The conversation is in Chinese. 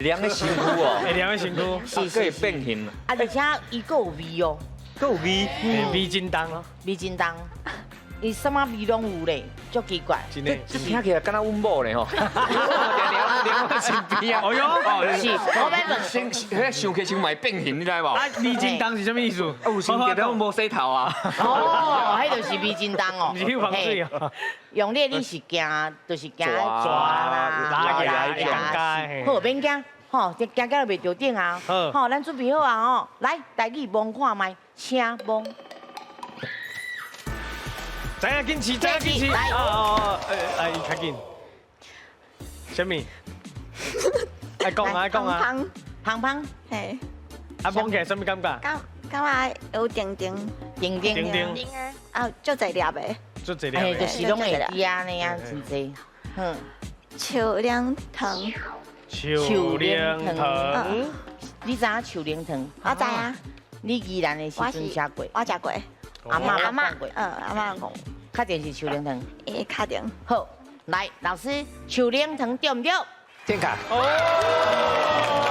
凉的身躯哦，会凉的身躯，可以变形，啊，而且伊个有味哦，够有味。味真重哦，味真重，伊什么味拢有咧，足奇怪。真的。这听起来敢若阮某咧吼，凉我身边啊。哦哟，是，我要问，先想起想买变形，你知无？啊，味真重是什么意思？有想到咱无洗头啊。哦，迄就是味真重哦。不是去防水啊，用力你是惊，就是惊抓抓啦，拉起来拉尴尬。好，免惊，吼，行行到袂着顶啊。好好，咱准备好啊，吼，来，台语摸看觅，请摸。知影紧起，知影紧起。来伊较紧。什么？爱讲啊，爱讲啊。芳，胖胖，嘿，啊，摸起来什么感觉？感觉有定定，丁丁，丁丁丁啊，啊，足侪粒的，做这哎，了。就是拢会知啊那样真济。树凉糖，树凉糖，你知影树灵糖？我知啊，你宜兰的时阵食过，我食过，阿嬷阿嬷讲过，阿嬷讲，确定是树灵糖。伊确定，好，来，老师，树灵糖对唔对？健康。哦。